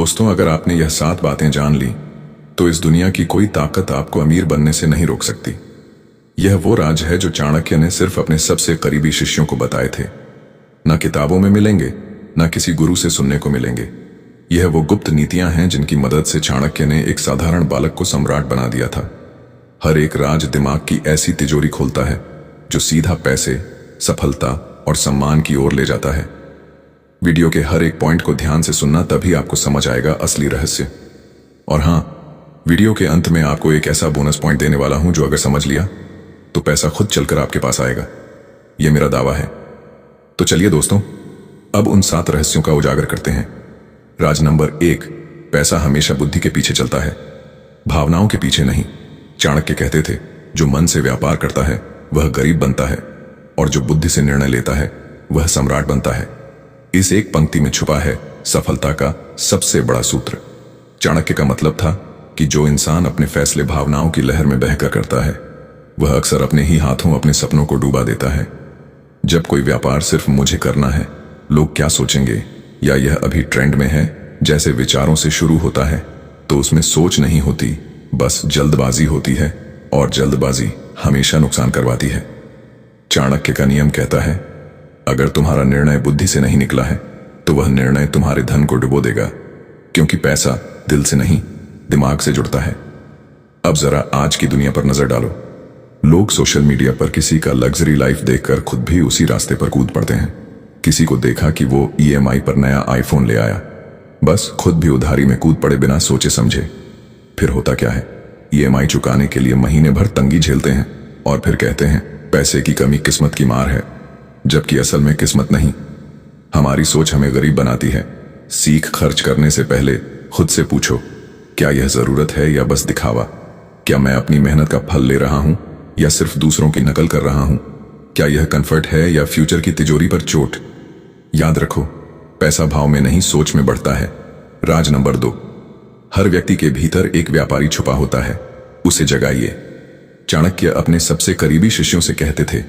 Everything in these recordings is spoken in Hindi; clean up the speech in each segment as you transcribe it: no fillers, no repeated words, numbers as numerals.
दोस्तों, अगर आपने यह 7 बातें जान ली तो इस दुनिया की कोई ताकत आपको अमीर बनने से नहीं रोक सकती। यह वो राज है जो चाणक्य ने सिर्फ अपने सबसे करीबी शिष्यों को बताए थे। न किताबों में मिलेंगे, न किसी गुरु से सुनने को मिलेंगे। यह वो गुप्त नीतियां हैं जिनकी मदद से चाणक्य ने एक साधारण बालक को सम्राट बना दिया था। हर एक राज दिमाग की ऐसी तिजोरी खोलता है जो सीधा पैसे, सफलता और सम्मान की ओर ले जाता है। वीडियो के हर एक पॉइंट को ध्यान से सुनना, तभी आपको समझ आएगा असली रहस्य। और हाँ, वीडियो के अंत में आपको एक ऐसा बोनस पॉइंट देने वाला हूं जो अगर समझ लिया तो पैसा खुद चलकर आपके पास आएगा। यह मेरा दावा है। तो चलिए दोस्तों, अब उन 7 रहस्यों का उजागर करते हैं। राज नंबर 1, पैसा हमेशा बुद्धि के पीछे चलता है, भावनाओं के पीछे नहीं। चाणक्य कहते थे, जो मन से व्यापार करता है वह गरीब बनता है, और जो बुद्धि से निर्णय लेता है वह सम्राट बनता है। इस एक पंक्ति में छुपा है सफलता का सबसे बड़ा सूत्र। चाणक्य का मतलब था कि जो इंसान अपने फैसले भावनाओं की लहर में बहकर करता है, वह अक्सर अपने ही हाथों अपने सपनों को डूबा देता है। जब कोई व्यापार सिर्फ मुझे करना है, लोग क्या सोचेंगे, या यह अभी ट्रेंड में है, जैसे विचारों से शुरू होता है, तो उसमें सोच नहीं होती, बस जल्दबाजी होती है, और जल्दबाजी हमेशा नुकसान करवाती है। चाणक्य का नियम कहता है, अगर तुम्हारा निर्णय बुद्धि से नहीं निकला है तो वह निर्णय तुम्हारे धन को डुबो देगा, क्योंकि पैसा दिल से नहीं, दिमाग से जुड़ता है। अब जरा आज की दुनिया पर नजर डालो। लोग सोशल मीडिया पर किसी का लग्जरी लाइफ देखकर खुद भी उसी रास्ते पर कूद पड़ते हैं। किसी को देखा कि वो EMI पर नया आईफोन ले आया, बस खुद भी उधारी में कूद पड़े बिना सोचे समझे। फिर होता क्या है, EMI चुकाने के लिए महीने भर तंगी झेलते हैं और फिर कहते हैं पैसे की कमी किस्मत की मार है, जबकि असल में किस्मत नहीं, हमारी सोच हमें गरीब बनाती है। सीख खर्च करने से पहले खुद से पूछो, क्या यह जरूरत है या बस दिखावा? क्या मैं अपनी मेहनत का फल ले रहा हूं या सिर्फ दूसरों की नकल कर रहा हूं? क्या यह कंफर्ट है या फ्यूचर की तिजोरी पर चोट? याद रखो, पैसा भाव में नहीं, सोच में बढ़ता है। राज नंबर 2, हर व्यक्ति के भीतर एक व्यापारी छुपा होता है, उसे जगाइए। चाणक्य अपने सबसे करीबी शिष्यों से कहते थे,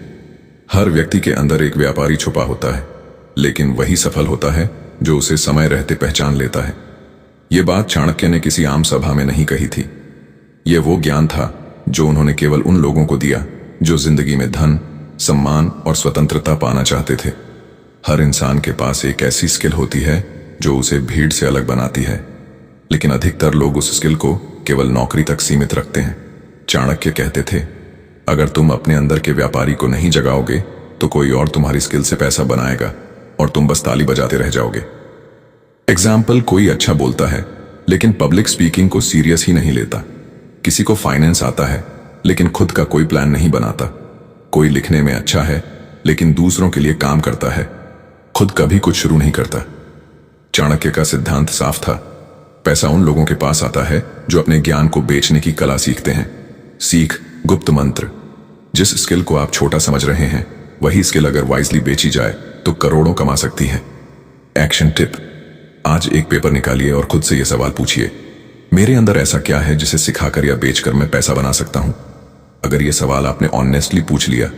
हर व्यक्ति के अंदर एक व्यापारी छुपा होता है, लेकिन वही सफल होता है जो उसे समय रहते पहचान लेता है। यह बात चाणक्य ने किसी आम सभा में नहीं कही थी। यह वो ज्ञान था जो उन्होंने केवल उन लोगों को दिया जो जिंदगी में धन, सम्मान और स्वतंत्रता पाना चाहते थे। हर इंसान के पास एक ऐसी स्किल होती है जो उसे भीड़ से अलग बनाती है, लेकिन अधिकतर लोग उस स्किल को केवल नौकरी तक सीमित रखते हैं। चाणक्य कहते थे, अगर तुम अपने अंदर के व्यापारी को नहीं जगाओगे तो कोई और तुम्हारी स्किल से पैसा बनाएगा और तुम बस ताली बजाते रह जाओगे। एग्जाम्पल, कोई अच्छा बोलता है लेकिन पब्लिक स्पीकिंग को सीरियस ही नहीं लेता। किसी को फाइनेंस आता है लेकिन खुद का कोई प्लान नहीं बनाता। कोई लिखने में अच्छा है लेकिन दूसरों के लिए काम करता है, खुद कभी कुछ शुरू नहीं करता। चाणक्य का सिद्धांत साफ था, पैसा उन लोगों के पास आता है जो अपने ज्ञान को बेचने की कला सीखते हैं। सीख गुप्त मंत्र, जिस स्किल को आप छोटा समझ रहे हैं, वही स्किल अगर वाइजली बेची जाए तो करोड़ों कमा सकती है। एक्शन टिप, आज एक पेपर निकालिए और खुद से यह सवाल पूछिए, मेरे अंदर ऐसा क्या है जिसे सिखाकर या बेचकर मैं पैसा बना सकता हूं? अगर यह सवाल आपने ऑनेस्टली पूछ लिया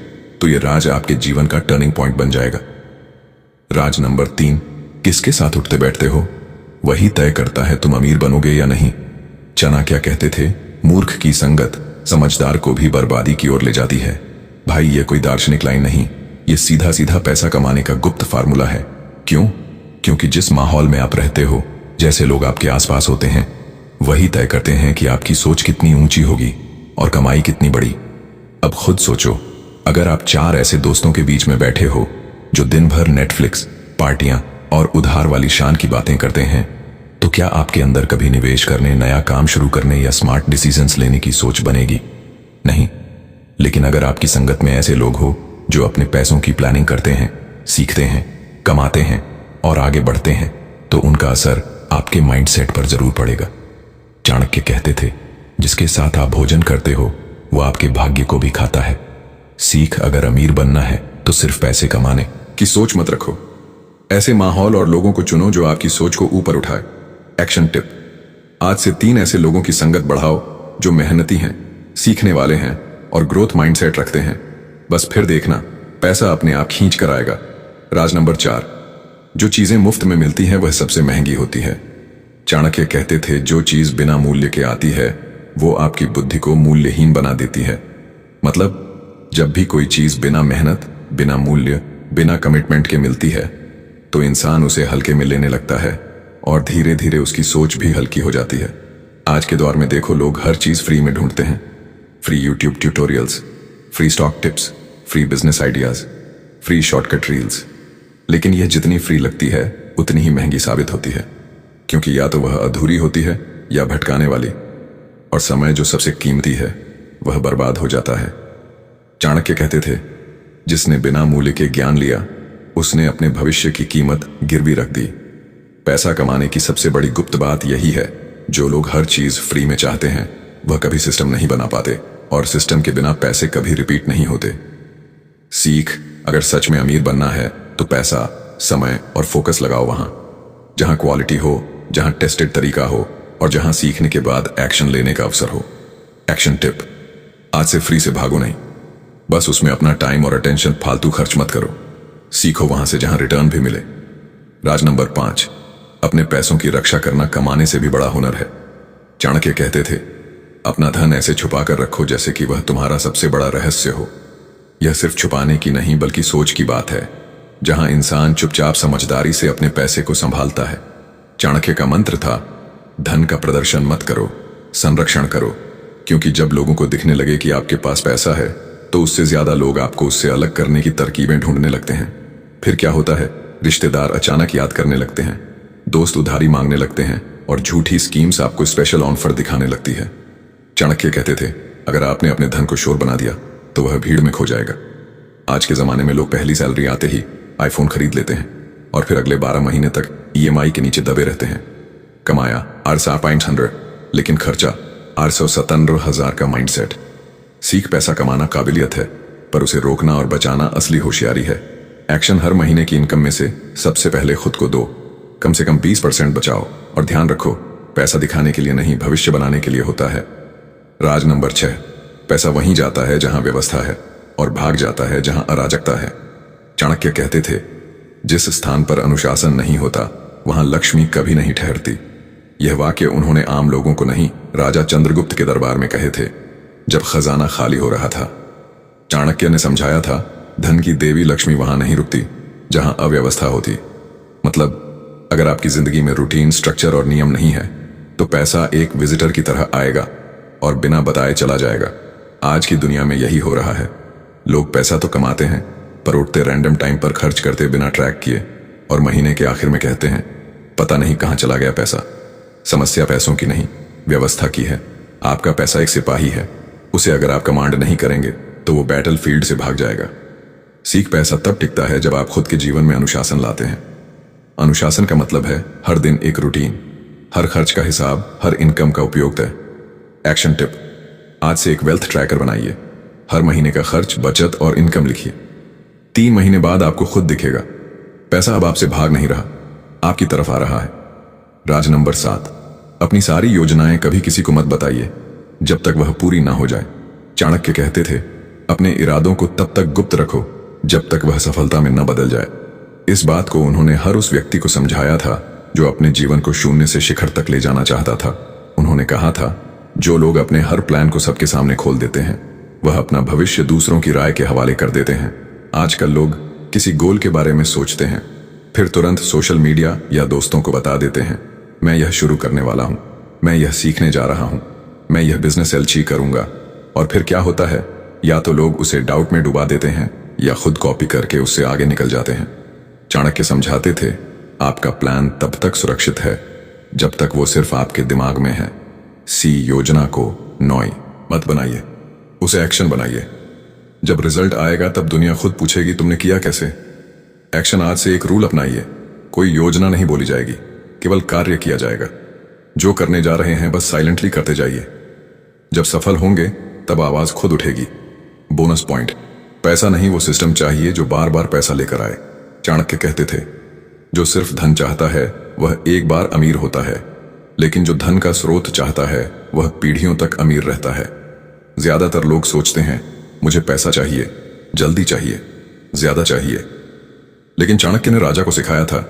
तो यह राज आपके जीवन का टर्निंग पॉइंट बन जाएगा। राज नंबर 3, किसके साथ उठते बैठते हो वही तय करता है तुम अमीर बनोगे या नहीं। चाणक्य कहते थे, मूर्ख की संगत समझदार को भी बर्बादी की ओर ले जाती है। भाई, ये कोई दार्शनिक लाइन नहीं, ये सीधा सीधा पैसा कमाने का गुप्त फार्मूला है। क्यों? क्योंकि जिस माहौल में आप रहते हो, जैसे लोग आपके आसपास होते हैं, वही तय करते हैं कि आपकी सोच कितनी ऊंची होगी और कमाई कितनी बड़ी। अब खुद सोचो, अगर आप 4 ऐसे दोस्तों के बीच में बैठे हो जो दिन भर नेटफ्लिक्स, पार्टियां और उधार वाली शान की बातें करते हैं, तो क्या आपके अंदर कभी निवेश करने, नया काम शुरू करने या स्मार्ट डिसीजंस लेने की सोच बनेगी? नहीं। लेकिन अगर आपकी संगत में ऐसे लोग हो जो अपने पैसों की प्लानिंग करते हैं, सीखते हैं, कमाते हैं और आगे बढ़ते हैं, तो उनका असर आपके माइंडसेट पर जरूर पड़ेगा। चाणक्य कहते थे, जिसके साथ आप भोजन करते हो वो आपके भाग्य को भी खाता है। सीख, अगर अमीर बनना है तो सिर्फ पैसे कमाने की सोच मत रखो। ऐसे माहौल और लोगों को चुनो जो आपकी सोच को ऊपर उठाए। एक्शन टिप, आज से 3 ऐसे लोगों की संगत बढ़ाओ जो मेहनती हैं, सीखने वाले हैं और ग्रोथ माइंडसेट रखते हैं। बस फिर देखना, पैसा अपने आप खींच कर आएगा। राज नंबर 4, जो चीजें मुफ्त में मिलती हैं वह सबसे महंगी होती है। चाणक्य कहते थे, जो चीज बिना मूल्य के आती है वो आपकी बुद्धि को मूल्यहीन बना देती है। मतलब जब भी कोई चीज बिना मेहनत, बिना मूल्य, बिना कमिटमेंट के मिलती है तो इंसान उसे हल्के में लेने लगता है और धीरे धीरे उसकी सोच भी हल्की हो जाती है। आज के दौर में देखो, लोग हर चीज फ्री में ढूंढते हैं। Free YouTube tutorials, free stock tips, free business ideas, free shortcut reels. लेकिन यह जितनी फ्री लगती है उतनी ही महंगी साबित होती है, क्योंकि या तो वह अधूरी होती है या भटकाने वाली, और समय जो सबसे कीमती है वह बर्बाद हो जाता है। चाणक्य कहते थे, जिसने बिना मूल्य के ज्ञान लिया उसने अपने भविष्य की कीमत गिरवी रख दी। पैसा कमाने की सबसे बड़ी गुप्त बात यही है, जो लोग हर चीज फ्री में चाहते हैं वह कभी सिस्टम नहीं बना पाते, और सिस्टम के बिना पैसे कभी रिपीट नहीं होते। सीख, अगर सच में अमीर बनना है तो पैसा, समय और फोकस लगाओ वहां जहां क्वालिटी हो, जहां टेस्टेड तरीका हो और जहां सीखने के बाद एक्शन लेने का अवसर हो। एक्शन टिप, आज से फ्री से भागो नहीं, बस उसमें अपना टाइम और अटेंशन फालतू खर्च मत करो। सीखो वहां से जहां रिटर्न भी मिले। राज नंबर 5, अपने पैसों की रक्षा करना कमाने से भी बड़ा हुनर है। चाणक्य कहते थे, अपना धन ऐसे छुपा कर रखो जैसे कि वह तुम्हारा सबसे बड़ा रहस्य हो। यह सिर्फ छुपाने की नहीं बल्कि सोच की बात है, जहां इंसान चुपचाप समझदारी से अपने पैसे को संभालता है। चाणक्य का मंत्र था, धन का प्रदर्शन मत करो, संरक्षण करो, क्योंकि जब लोगों को दिखने लगे कि आपके पास पैसा है तो उससे ज्यादा लोग आपको उससे अलग करने की तरकीबें ढूंढने लगते हैं। फिर क्या होता है, रिश्तेदार अचानक याद करने लगते हैं, दोस्त उधारी मांगने लगते हैं और झूठी स्कीम्स आपको स्पेशल ऑफर दिखाने लगती है। चाणक्य कहते थे, अगर आपने अपने धन को शोर बना दिया तो वह भीड़ में खो जाएगा। आज के जमाने में लोग पहली सैलरी आते ही आईफोन खरीद लेते हैं और फिर अगले 12 महीने तक ईएमआई के नीचे दबे रहते हैं। कमाया 800, लेकिन खर्चा 817,000 का माइंडसेट। सीख, पैसा कमाना काबिलियत है, पर उसे रोकना और बचाना असली होशियारी है। एक्शन, हर महीने की इनकम में से सबसे पहले खुद को दो, कम से कम 20% बचाओ, और ध्यान रखो, पैसा दिखाने के लिए नहीं, भविष्य बनाने के लिए होता है। राज नंबर 6, पैसा वहीं जाता है जहां व्यवस्था है और भाग जाता है जहां अराजकता है। चाणक्य कहते थे, जिस स्थान पर अनुशासन नहीं होता वहां लक्ष्मी कभी नहीं ठहरती। यह वाक्य उन्होंने आम लोगों को नहीं, राजा चंद्रगुप्त के दरबार में कहे थे, जब खजाना खाली हो रहा था। चाणक्य ने समझाया था, धन की देवी लक्ष्मी वहां नहीं रुकती जहां अव्यवस्था होती। मतलब अगर आपकी जिंदगी में रूटीन, स्ट्रक्चर और नियम नहीं है तो पैसा एक विजिटर की तरह आएगा और बिना बताए चला जाएगा। आज की दुनिया में यही हो रहा है। लोग पैसा तो कमाते हैं पर उठते रैंडम टाइम पर खर्च करते बिना ट्रैक किए, और महीने के आखिर में कहते हैं, पता नहीं कहां चला गया पैसा। समस्या पैसों की नहीं, व्यवस्था की है। आपका पैसा एक सिपाही है, उसे अगर आप कमांड नहीं करेंगे तो वो बैटल फील्ड से भाग जाएगा। सीख, पैसा तब टिकता है जब आप खुद के जीवन में अनुशासन लाते हैं। अनुशासन का मतलब है हर दिन एक रूटीन, हर खर्च का हिसाब, हर इनकम का उपयोग तय। एक्शन टिप, आज से एक वेल्थ ट्रैकर बनाइए। हर महीने का खर्च, बचत और इनकम लिखिए। 3 महीने बाद आपको खुद दिखेगा, पैसा अब आपसे भाग नहीं रहा, आपकी तरफ आ रहा है। राज नंबर 7, अपनी सारी योजनाएं कभी किसी को मत बताइए जब तक वह पूरी ना हो जाए। चाणक्य कहते थे, अपने इरादों को तब तक गुप्त रखो जब तक वह सफलता में न बदल जाए। इस बात को उन्होंने हर उस व्यक्ति को समझाया था जो अपने जीवन को शून्य से शिखर तक ले जाना चाहता था। उन्होंने कहा था, जो लोग अपने हर प्लान को सबके सामने खोल देते हैं वह अपना भविष्य दूसरों की राय के हवाले कर देते हैं। आजकल लोग किसी गोल के बारे में सोचते हैं, फिर तुरंत सोशल मीडिया या दोस्तों को बता देते हैं, मैं यह शुरू करने वाला हूं, मैं यह सीखने जा रहा हूं, मैं यह बिजनेस अचीव करूंगा। और फिर क्या होता है, या तो लोग उसे डाउट में डुबा देते हैं या खुद कॉपी करके उससे आगे निकल जाते हैं। चाणक्य समझाते थे, आपका प्लान तब तक सुरक्षित है जब तक वो सिर्फ आपके दिमाग में है। योजना को नॉय मत बनाइए, उसे एक्शन बनाइए। जब रिजल्ट आएगा तब दुनिया खुद पूछेगी, तुमने किया कैसे। एक्शन, आज से एक रूल अपनाइए, कोई योजना नहीं बोली जाएगी, केवल कार्य किया जाएगा। जो करने जा रहे हैं बस साइलेंटली करते जाइए। जब सफल होंगे तब आवाज खुद उठेगी। बोनस पॉइंट, पैसा नहीं, वो सिस्टम चाहिए जो बार बार पैसा लेकर आए। चाणक्य कहते थे, जो सिर्फ धन चाहता है वह एक बार अमीर होता है, लेकिन जो धन का स्रोत चाहता है वह पीढ़ियों तक अमीर रहता है। ज्यादातर लोग सोचते हैं, मुझे पैसा चाहिए, जल्दी चाहिए, ज्यादा चाहिए। लेकिन चाणक्य ने राजा को सिखाया था,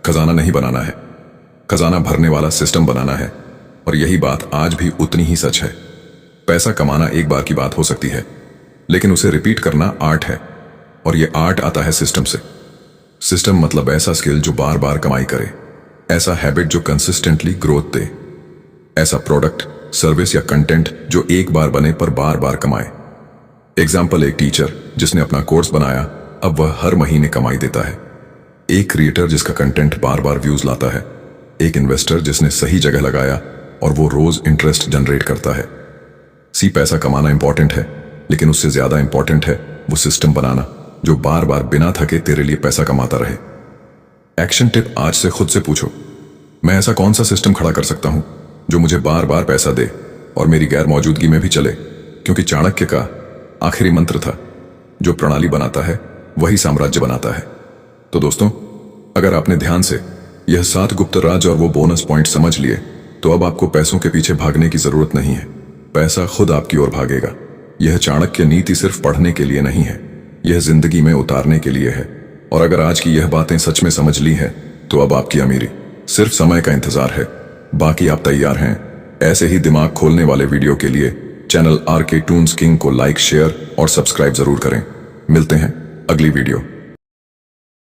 खजाना नहीं बनाना है, खजाना भरने वाला सिस्टम बनाना है। और यही बात आज भी उतनी ही सच है। पैसा कमाना एक बार की बात हो सकती है, लेकिन उसे रिपीट करना आर्ट है। और ये आर्ट आता है सिस्टम से। सिस्टम मतलब ऐसा स्किल जो बार बार कमाई करे, ऐसा हैबिट जो कंसिस्टेंटली ग्रोथ दे, ऐसा प्रोडक्ट, सर्विस या कंटेंट जो एक बार बने पर बार बार कमाए। एग्जाम्पल, एक टीचर जिसने अपना कोर्स बनाया, अब वह हर महीने कमाई देता है। एक क्रिएटर जिसका कंटेंट बार बार व्यूज लाता है। एक इन्वेस्टर जिसने सही जगह लगाया और वो रोज इंटरेस्ट जनरेट करता है। पैसा कमाना इंपॉर्टेंट है, लेकिन उससे ज्यादा इंपॉर्टेंट है वो सिस्टम बनाना जो बार बार बिना थके तेरे लिए पैसा कमाता रहे। एक्शन टिप आज से खुद से पूछो, मैं ऐसा कौन सा सिस्टम खड़ा कर सकता हूं जो मुझे बार बार पैसा दे और मेरी गैर मौजूदगी में भी चले। क्योंकि चाणक्य का आखिरी मंत्र था, जो प्रणाली बनाता है वही साम्राज्य बनाता है। तो दोस्तों, अगर आपने ध्यान से यह 7 गुप्त राज और वो बोनस पॉइंट समझ लिए, तो अब आपको पैसों के पीछे भागने की जरूरत नहीं है। पैसा खुद आपकी ओर भागेगा। यह चाणक्य नीति सिर्फ पढ़ने के लिए नहीं है, यह जिंदगी में उतारने के लिए है। और अगर आज की यह बातें सच में समझ ली हैं, तो अब आपकी अमीरी सिर्फ समय का इंतजार है। बाकी आप तैयार हैं ऐसे ही दिमाग खोलने वाले वीडियो के लिए? चैनल आरके टून्स किंग को लाइक, शेयर और सब्सक्राइब जरूर करें। मिलते हैं अगली वीडियो।